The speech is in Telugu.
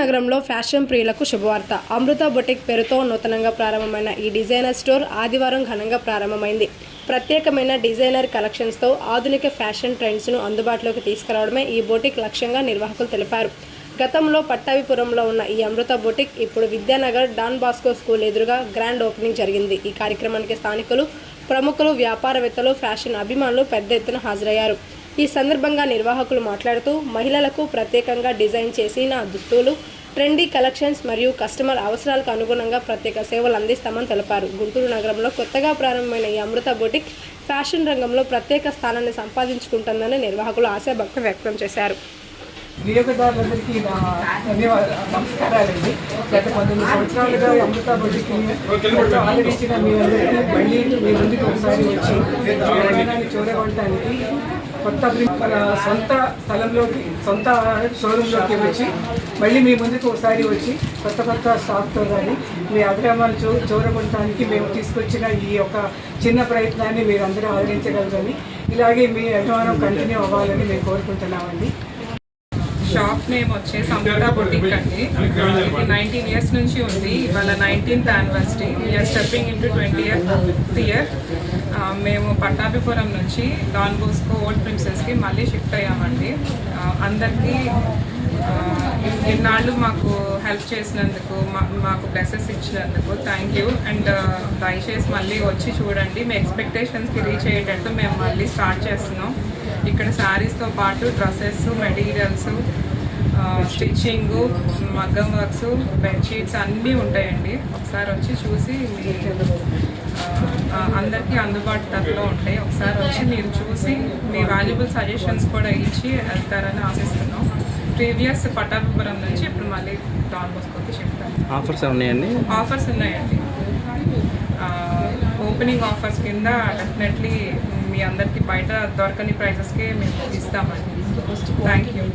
నగరంలో ఫ్యాషన్ ప్రియులకు శుభవార్త. అమృత బొటిక్ పేరుతో నూతనంగా ప్రారంభమైన ఈ డిజైనర్ స్టోర్ ఆదివారం ఘనంగా ప్రారంభమైంది. ప్రత్యేకమైన డిజైనర్ కలెక్షన్స్తో ఆధునిక ఫ్యాషన్ ట్రెండ్స్ను అందుబాటులోకి తీసుకురావడమే ఈ బొటిక్ లక్ష్యంగా నిర్వాహకులు తెలిపారు. గతంలో పట్టాభిపురంలో ఉన్న ఈ అమృత బొటిక్ ఇప్పుడు విద్యానగర్ డాన్ బాస్కో స్కూల్ ఎదురుగా గ్రాండ్ ఓపెనింగ్ జరిగింది. ఈ కార్యక్రమానికి స్థానికులు, ప్రముఖులు, వ్యాపారవేత్తలు, ఫ్యాషన్ అభిమానులు పెద్ద ఎత్తున హాజరయ్యారు. ఈ సందర్భంగా నిర్వాహకులు మాట్లాడుతూ మహిళలకు ప్రత్యేకంగా డిజైన్ చేసిన దుస్తులు, ట్రెండీ కలెక్షన్స్ మరియు కస్టమర్ అవసరాలకు అనుగుణంగా ప్రత్యేక సేవలు అందిస్తామని తెలిపారు. గుంటూరు నగరంలో కొత్తగా ప్రారంభమైన ఈ అమృత బొటిక్ ఫ్యాషన్ రంగంలో ప్రత్యేక స్థానాన్ని సంపాదించుకుంటుందని నిర్వాహకులు ఆశాభక్తి వ్యక్తం చేశారు. వినియోగదారులందరికీ నమస్కారాలండి. గత 19 సంవత్సరాలుగా అమృత బొటిక్ని ఆదరించిన మీ అందరికీ మళ్ళీ మీ ముందుకు ఒకసారి వచ్చి చూడగొనడానికి కొత్త మన సొంత స్థలంలోకి, సొంత షోరూంలోకి వచ్చి మళ్ళీ మీ ముందుకు ఒకసారి వచ్చి కొత్త స్టాక్తో కానీ మీ అభిరామాలు చూడగొనడానికి మేము తీసుకొచ్చిన ఈ యొక్క చిన్న ప్రయత్నాన్ని మీరు అందరూ ఆదరించగలరని, ఇలాగే మీ అభిమానం కంటిన్యూ అవ్వాలని మేము కోరుకుంటున్నామండి. షాప్ నేమ్ వచ్చేసి అమృత బొటిక్ అండి. ఇది 19 ఇయర్స్ నుంచి ఉంది. ఇవాళ 19th anniversary. We're stepping into 20th year. మేము పట్టాభిపురం నుంచి డాన్ బోస్కో ఓల్డ్ ప్రిన్సెస్కి మళ్ళీ షిఫ్ట్ అయ్యామండి. అందరికీ ఇన్నాళ్ళు మాకు హెల్ప్ చేసినందుకు, మాకు బ్లెసెస్ ఇచ్చినందుకు థ్యాంక్ యూ. అండ్ దయచేసి మళ్ళీ వచ్చి చూడండి. మీ ఎక్స్పెక్టేషన్స్కి రీచ్ అయ్యేటట్టు మేము మళ్ళీ స్టార్ట్ చేస్తున్నాం. ఇక్కడ శారీస్తో పాటు డ్రెస్సెస్, మెటీరియల్స్, స్టిచ్చింగు, మగ్గం వర్క్స్, బెడ్షీట్స్ అన్నీ ఉంటాయండి. ఒకసారి వచ్చి చూసి అందరికీ అందుబాటులో ఉంటాయి. ఒకసారి వచ్చి మీరు చూసి మీ వాల్యుబుల్ సజెషన్స్ కూడా ఇచ్చి వెళ్తారని ఆశిస్తున్నాం. ప్రీవియస్ పట్టాభిపురం నుంచి ఇప్పుడు మళ్ళీ డాన్ బోస్కోకి షిఫ్ట్ అయ్యాం. ఆఫర్స్ ఉన్నాయండి? ఆఫర్స్ ఉన్నాయండి. ఓపెనింగ్ ఆఫర్స్ కింద డెఫినెట్లీ మీ అందరికీ బయట దొరకని ప్రైజెస్కే మేము ఇస్తామండి. Thank you.